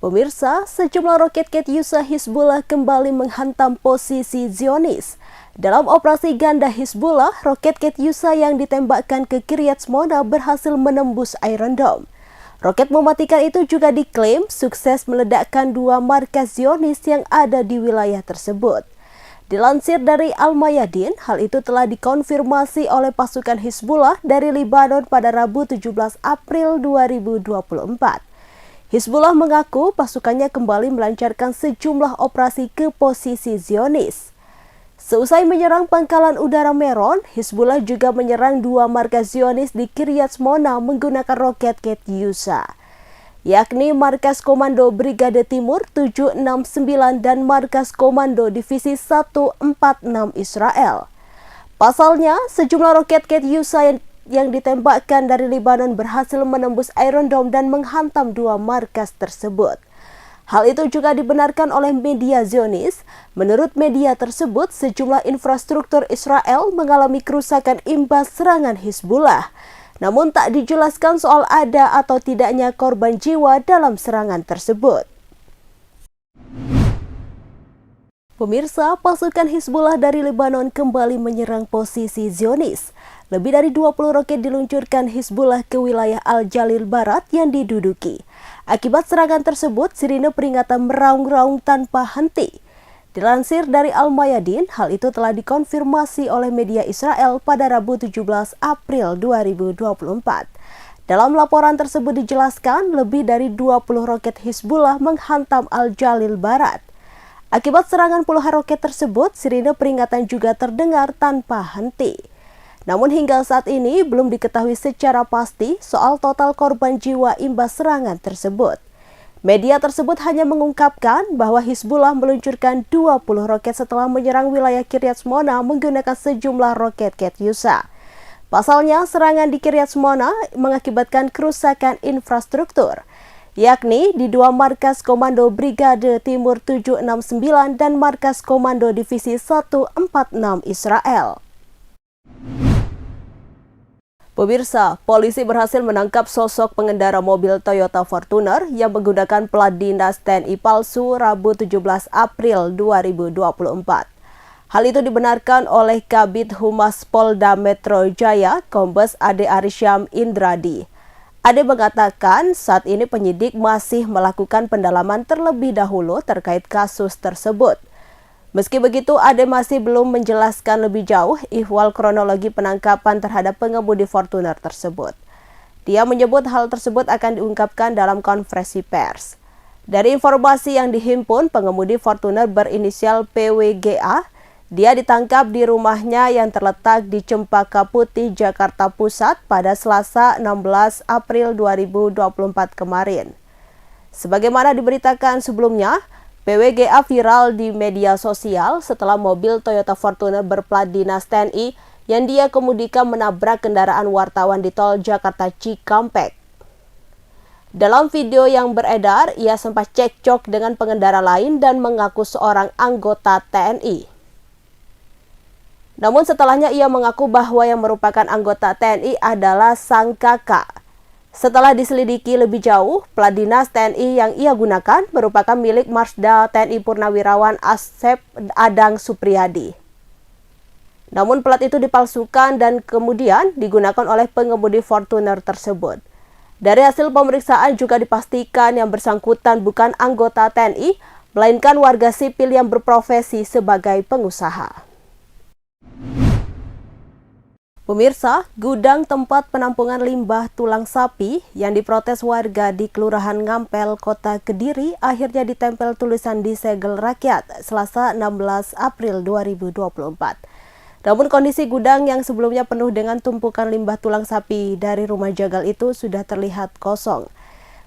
Pemirsa, sejumlah roket Katyusha Hizbullah kembali menghantam posisi Zionis. Dalam operasi ganda Hizbullah, roket Katyusha yang ditembakkan ke Kiryat Shmona berhasil menembus Iron Dome. Roket mematikan itu juga diklaim sukses meledakkan dua markas Zionis yang ada di wilayah tersebut. Dilansir dari Al-Mayadin, hal itu telah dikonfirmasi oleh pasukan Hizbullah dari Lebanon pada Rabu 17 April 2024. Hizbullah mengaku pasukannya kembali melancarkan sejumlah operasi ke posisi Zionis. Seusai menyerang pangkalan udara Meron, Hizbullah juga menyerang dua markas Zionis di Kiryat Shmona menggunakan roket Katyusha, yakni markas Komando Brigade Timur 769 dan markas Komando Divisi 146 Israel. Pasalnya, sejumlah roket Katyusha yang ditembakkan dari Lebanon berhasil menembus Iron Dome dan menghantam dua markas tersebut. Hal itu juga dibenarkan oleh media Zionis. Menurut media tersebut, sejumlah infrastruktur Israel mengalami kerusakan imbas serangan Hizbullah. Namun tak dijelaskan soal ada atau tidaknya korban jiwa dalam serangan tersebut. Pemirsa, pasukan Hizbullah dari Lebanon kembali menyerang posisi Zionis. Lebih dari 20 roket diluncurkan Hizbullah ke wilayah Al-Jalil Barat yang diduduki. Akibat serangan tersebut, sirine peringatan meraung-raung tanpa henti. Dilansir dari Al-Mayadin, hal itu telah dikonfirmasi oleh media Israel pada Rabu 17 April 2024. Dalam laporan tersebut dijelaskan lebih dari 20 roket Hizbullah menghantam Al-Jalil Barat. Akibat serangan puluhan roket tersebut, sirine peringatan juga terdengar tanpa henti. Namun hingga saat ini belum diketahui secara pasti soal total korban jiwa imbas serangan tersebut. Media tersebut hanya mengungkapkan bahwa Hizbullah meluncurkan 20 roket setelah menyerang wilayah Kiryat Shmona menggunakan sejumlah roket Katyusha. Pasalnya, serangan di Kiryat Shmona mengakibatkan kerusakan infrastruktur, yakni di dua markas Komando Brigade Timur 769 dan markas Komando Divisi 146 Israel. Pemirsa, polisi berhasil menangkap sosok pengendara mobil Toyota Fortuner yang menggunakan plat dinas TNI palsu Rabu 17 April 2024. Hal itu dibenarkan oleh Kabid Humas Polda Metro Jaya, Kombes Ade Arysyam Indradi. Ade mengatakan saat ini penyidik masih melakukan pendalaman terlebih dahulu terkait kasus tersebut. Meski begitu, Ade masih belum menjelaskan lebih jauh ihwal kronologi penangkapan terhadap pengemudi Fortuner tersebut. Dia menyebut hal tersebut akan diungkapkan dalam konferensi pers. Dari informasi yang dihimpun, pengemudi Fortuner berinisial PWGA, dia ditangkap di rumahnya yang terletak di Cempaka Putih, Jakarta Pusat pada Selasa 16 April 2024 kemarin. Sebagaimana diberitakan sebelumnya, PWGA viral di media sosial setelah mobil Toyota Fortuner berplat dinas TNI yang dia kemudikan menabrak kendaraan wartawan di tol Jakarta Cikampek. Dalam video yang beredar, ia sempat cekcok dengan pengendara lain dan mengaku seorang anggota TNI. Namun setelahnya ia mengaku bahwa yang merupakan anggota TNI adalah sang kakak. Setelah diselidiki lebih jauh, plat dinas TNI yang ia gunakan merupakan milik Marsda TNI Purnawirawan Asep Adang Supriyadi. Namun plat itu dipalsukan dan kemudian digunakan oleh pengemudi Fortuner tersebut. Dari hasil pemeriksaan juga dipastikan yang bersangkutan bukan anggota TNI, melainkan warga sipil yang berprofesi sebagai pengusaha. Pemirsa, gudang tempat penampungan limbah tulang sapi yang diprotes warga di Kelurahan Ngampel, Kota Kediri akhirnya ditempel tulisan di segel rakyat Selasa 16 April 2024. Namun kondisi gudang yang sebelumnya penuh dengan tumpukan limbah tulang sapi dari rumah jagal itu sudah terlihat kosong.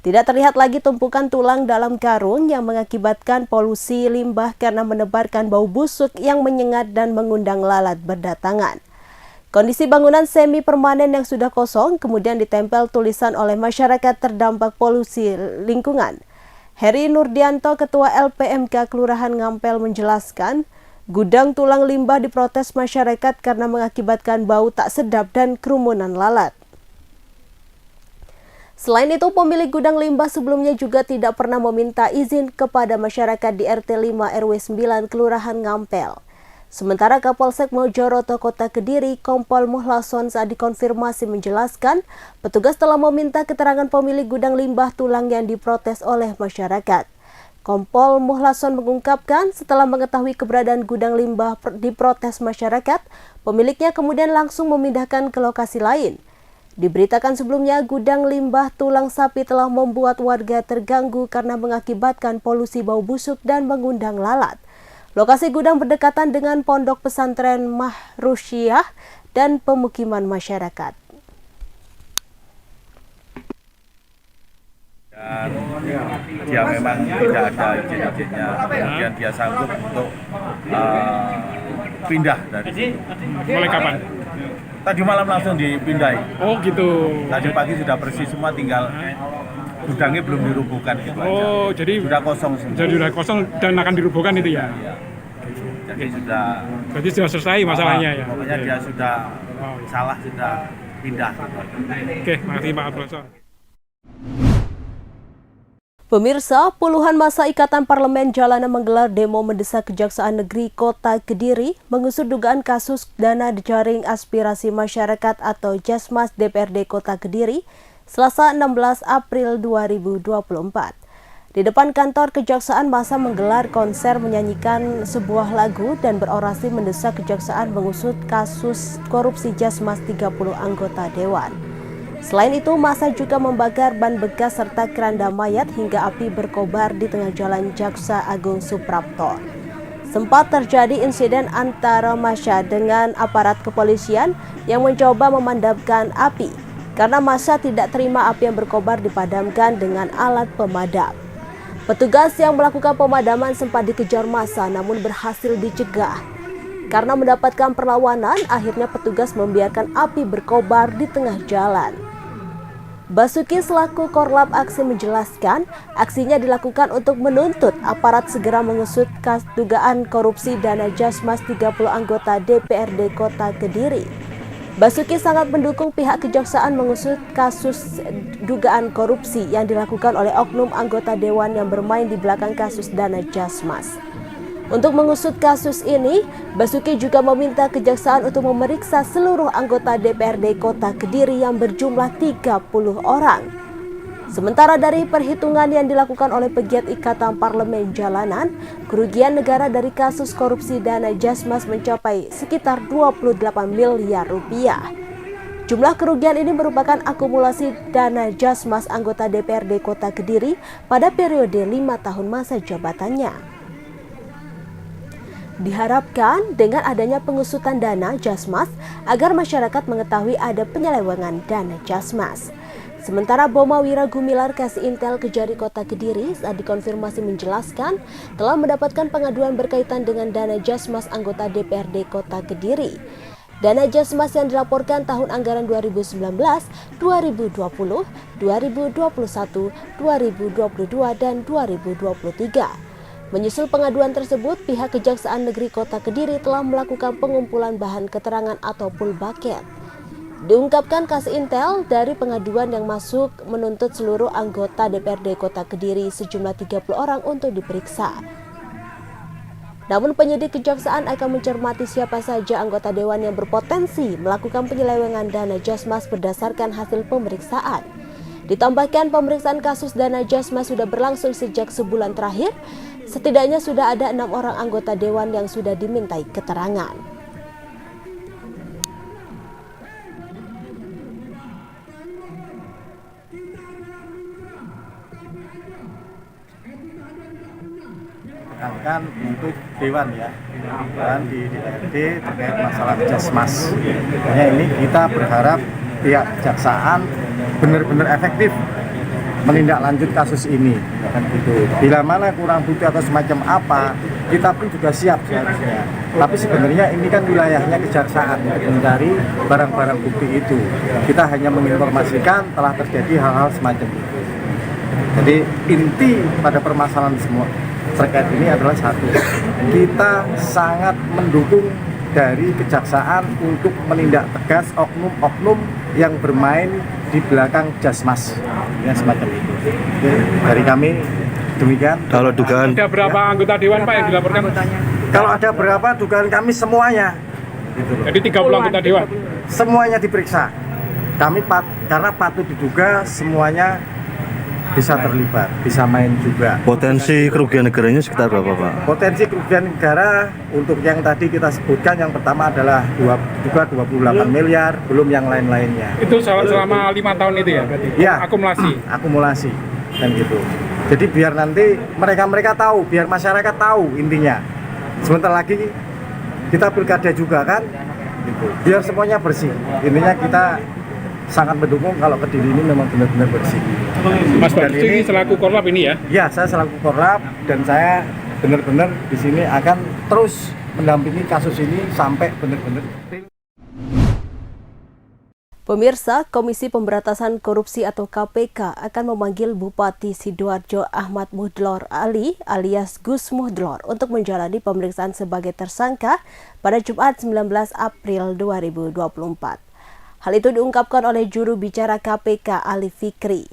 Tidak terlihat lagi tumpukan tulang dalam karung yang mengakibatkan polusi limbah karena menebarkan bau busuk yang menyengat dan mengundang lalat berdatangan. Kondisi bangunan semi permanen yang sudah kosong kemudian ditempel tulisan oleh masyarakat terdampak polusi lingkungan. Heri Nurdianto, Ketua LPMK Kelurahan Ngampel menjelaskan, gudang tulang limbah diprotes masyarakat karena mengakibatkan bau tak sedap dan kerumunan lalat. Selain itu, pemilik gudang limbah sebelumnya juga tidak pernah meminta izin kepada masyarakat di RT 5 RW 9 Kelurahan Ngampel. Sementara Kapolsek Mojoroto Kota Kediri, Kompol Muhlason saat dikonfirmasi menjelaskan, petugas telah meminta keterangan pemilik gudang limbah tulang yang diprotes oleh masyarakat. Kompol Muhlason mengungkapkan setelah mengetahui keberadaan gudang limbah diprotes masyarakat, pemiliknya kemudian langsung memindahkan ke lokasi lain. Diberitakan sebelumnya, gudang limbah tulang sapi telah membuat warga terganggu karena mengakibatkan polusi bau busuk dan mengundang lalat. Lokasi gudang berdekatan dengan pondok pesantren Mahrusyiyah dan pemukiman masyarakat. Dan dia memang tidak ada izin-izinnya, kemudian dia sanggup untuk pindah dari situ. Mulai kapan? Tadi malam langsung dipindai. Oh gitu. Tadi pagi sudah bersih semua, tinggal gudangnya belum dirubuhkan gitu aja. Oh, jadi sudah kosong semua. Jadi sudah kosong dan akan dirubuhkan itu ya? Iya. Jadi sudah. Berarti sudah selesai masalahnya ya? Pokoknya dia sudah salah, sudah pindah. Oke, makasih Pak Profesor. Pemirsa, puluhan massa Ikatan Parlemen Jalanan menggelar demo mendesak Kejaksaan Negeri Kota Kediri mengusut dugaan kasus dana jaring aspirasi masyarakat atau Jasmas DPRD Kota Kediri Selasa 16 April 2024. Di depan kantor Kejaksaan, massa menggelar konser menyanyikan sebuah lagu dan berorasi mendesak Kejaksaan mengusut kasus korupsi Jasmas 30 anggota Dewan. Selain itu, massa juga membakar ban bekas serta keranda mayat hingga api berkobar di tengah jalan Jaksa Agung Suprapto. Sempat terjadi insiden antara massa dengan aparat kepolisian yang mencoba memadamkan api karena massa tidak terima api yang berkobar dipadamkan dengan alat pemadam. Petugas yang melakukan pemadaman sempat dikejar massa namun berhasil dicegah. Karena mendapatkan perlawanan, akhirnya petugas membiarkan api berkobar di tengah jalan. Basuki selaku Korlap Aksi menjelaskan, aksinya dilakukan untuk menuntut aparat segera mengusut kasus dugaan korupsi dana Jasmas 30 anggota DPRD Kota Kediri. Basuki sangat mendukung pihak kejaksaan mengusut kasus dugaan korupsi yang dilakukan oleh oknum anggota dewan yang bermain di belakang kasus dana Jasmas. Untuk mengusut kasus ini, Basuki juga meminta kejaksaan untuk memeriksa seluruh anggota DPRD Kota Kediri yang berjumlah 30 orang. Sementara dari perhitungan yang dilakukan oleh pegiat Ikatan Parlemen Jalanan, kerugian negara dari kasus korupsi dana Jasmas mencapai sekitar 28 miliar rupiah. Jumlah kerugian ini merupakan akumulasi dana Jasmas anggota DPRD Kota Kediri pada periode 5 tahun masa jabatannya. Diharapkan dengan adanya pengusutan dana Jasmas agar masyarakat mengetahui ada penyelewengan dana Jasmas. Sementara Boma Wira Gumilar Kasih Intel Kejari Kota Kediri saat dikonfirmasi menjelaskan telah mendapatkan pengaduan berkaitan dengan dana Jasmas anggota DPRD Kota Kediri. Dana Jasmas yang dilaporkan tahun anggaran 2019, 2020, 2021, 2022, dan 2023. Menyusul pengaduan tersebut, pihak Kejaksaan Negeri Kota Kediri telah melakukan pengumpulan bahan keterangan atau pool bucket. Diungkapkan Kasih Intel dari pengaduan yang masuk menuntut seluruh anggota DPRD Kota Kediri sejumlah 30 orang untuk diperiksa. Namun penyidik kejaksaan akan mencermati siapa saja anggota dewan yang berpotensi melakukan penyelewengan dana Jasmas berdasarkan hasil pemeriksaan. Ditambahkan pemeriksaan kasus dana Jasmas sudah berlangsung sejak sebulan terakhir. Setidaknya sudah ada 6 orang anggota dewan yang sudah dimintai keterangan. Tekankan untuk dewan ya, dan di DPRD terkait masalah Jasmas. Makanya ini kita berharap pihak kejaksaan benar-benar efektif menindaklanjut kasus ini. Bila mana kurang bukti atau semacam apa, kita pun juga siap seharusnya. Tapi sebenarnya ini kan wilayahnya kejaksaan untuk mencari barang-barang bukti itu. Kita hanya menginformasikan telah terjadi hal-hal semacam itu. Jadi inti pada permasalahan semua terkait ini adalah satu, kita sangat mendukung dari kejaksaan untuk menindak tegas oknum-oknum yang bermain di belakang Jasmas, yang semacam itu. Oke, dari kami demikian. Kalau dugaan Ada berapa anggota dewan Pak yang dilaporkan? Kalau ada berapa dugaan kami semuanya, gitu loh. Jadi 30 anggota dewan. Semuanya diperiksa. Kami karena patut diduga semuanya bisa terlibat, bisa main juga. potensi kerugian negaranya sekitar berapa Pak? Potensi kerugian negara untuk yang tadi kita sebutkan, yang pertama adalah juga 28 miliar, belum yang lain-lainnya. Itu selama 5 tahun itu ya berarti? Ya. Akumulasi. Dan gitu. Jadi biar nanti mereka tahu, biar masyarakat tahu intinya. Sebentar lagi kita pilkada juga kan, gitu. Biar semuanya bersih. Intinya kita sangat mendukung kalau Kediri ini memang benar-benar bersih. Mas Dan Bakti ini selaku Korlap ini ya? Ya, saya selaku Korlap dan saya benar-benar di sini akan terus mendampingi kasus ini sampai benar-benar. Pemirsa, Komisi Pemberantasan Korupsi atau KPK akan memanggil Bupati Sidoarjo Ahmad Mudlor Ali alias Gus Muhdlor untuk menjalani pemeriksaan sebagai tersangka pada Jumat 19 April 2024. Hal itu diungkapkan oleh juru bicara KPK Ali Fikri.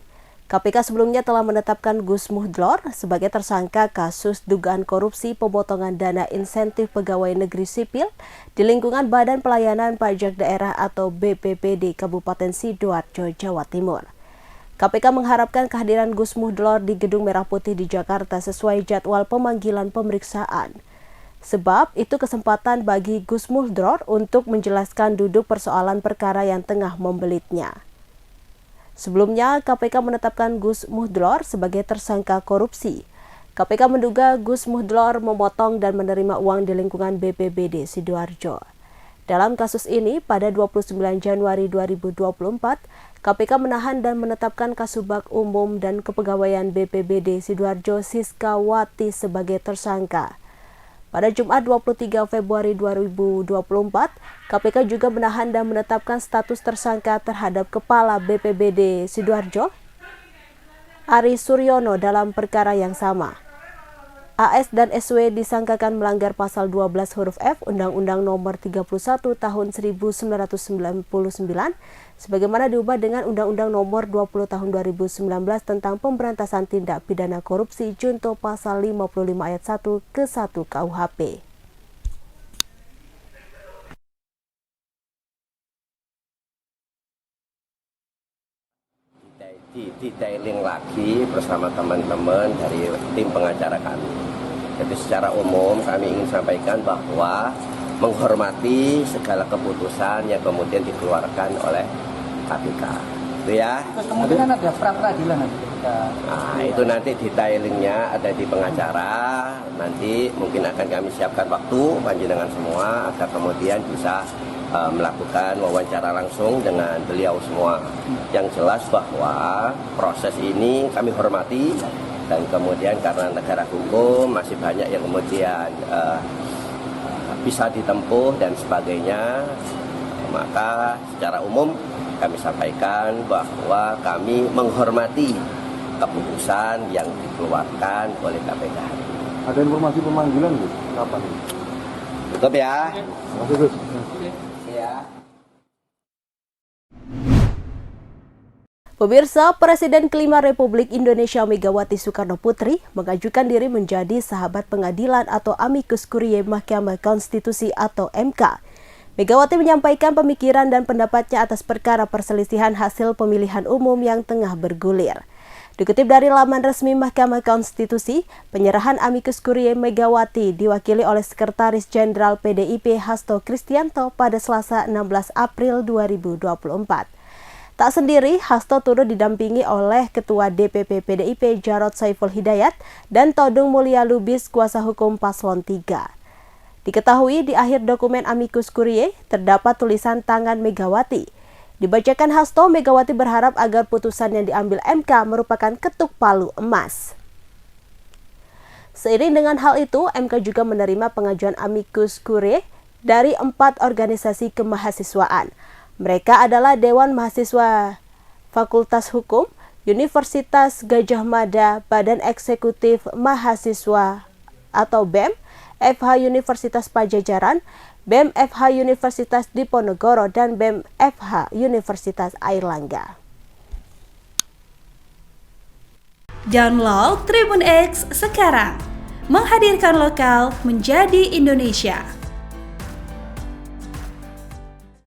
KPK sebelumnya telah menetapkan Gus Muhdlor sebagai tersangka kasus dugaan korupsi pemotongan dana insentif pegawai negeri sipil di lingkungan Badan Pelayanan Pajak Daerah atau BPPD Kabupaten Sidoarjo, Jawa Timur. KPK mengharapkan kehadiran Gus Muhdlor di Gedung Merah Putih di Jakarta sesuai jadwal pemanggilan pemeriksaan. Sebab itu kesempatan bagi Gus Muhdlor untuk menjelaskan duduk persoalan perkara yang tengah membelitnya. Sebelumnya, KPK menetapkan Gus Muhdlor sebagai tersangka korupsi. KPK menduga Gus Muhdlor memotong dan menerima uang di lingkungan BPBD Sidoarjo. Dalam kasus ini, pada 29 Januari 2024, KPK menahan dan menetapkan Kasubag Umum dan Kepegawaian BPBD Sidoarjo Siska Wati sebagai tersangka. Pada Jumat 23 Februari 2024, KPK juga menahan dan menetapkan status tersangka terhadap Kepala BPBD Sidoarjo, Ari Suryono dalam perkara yang sama. AS dan SW disangkakan melanggar pasal 12 huruf F Undang-Undang Nomor 31 Tahun 1999 sebagaimana diubah dengan Undang-Undang Nomor 20 Tahun 2019 tentang Pemberantasan Tindak Pidana Korupsi Junto Pasal 55 Ayat 1 ke 1 KUHP. Detailing lagi bersama teman-teman dari tim pengacara kami. Jadi secara umum kami ingin sampaikan bahwa menghormati segala keputusan yang kemudian dikeluarkan oleh KPK. Itu ya. Kemungkinan ada pra-peradilan. Nah, itu nanti detailingnya ada di pengacara. Nanti mungkin akan kami siapkan waktu panjenengan semua agar kemudian bisa melakukan wawancara langsung dengan beliau semua. Yang jelas bahwa proses ini kami hormati dan kemudian karena negara hukum masih banyak yang kemudian bisa ditempuh dan sebagainya, maka secara umum kami sampaikan bahwa kami menghormati keputusan yang dikeluarkan oleh KPK. Ada informasi pemanggilan Gus? Kapan? Cukup ya. Masih Gus. Ya. Pemirsa, Presiden kelima Republik Indonesia Megawati Soekarno Putri mengajukan diri menjadi sahabat pengadilan atau amicus curiae Mahkamah Konstitusi atau MK. Megawati menyampaikan pemikiran dan pendapatnya atas perkara perselisihan hasil pemilihan umum yang tengah bergulir. Dikutip dari laman resmi Mahkamah Konstitusi, penyerahan amicus curiae Megawati diwakili oleh Sekretaris Jenderal PDIP Hasto Kristianto pada Selasa 16 April 2024. Tak sendiri, Hasto turut didampingi oleh Ketua DPP PDIP Jarod Saiful Hidayat dan Todung Mulya Lubis kuasa hukum Paslon 3. Diketahui di akhir dokumen amicus curiae terdapat tulisan tangan Megawati. Dibacakan Hasto, Megawati berharap agar putusan yang diambil MK merupakan ketuk palu emas. Seiring dengan hal itu, MK juga menerima pengajuan amicus curiae dari 4 organisasi kemahasiswaan. Mereka adalah Dewan Mahasiswa Fakultas Hukum, Universitas Gadjah Mada, Badan Eksekutif Mahasiswa atau BEM, FH Universitas Pajajaran, BEM FH Universitas Diponegoro, dan BEM FH Universitas Airlangga. Download Tribun X sekarang, menghadirkan lokal menjadi Indonesia.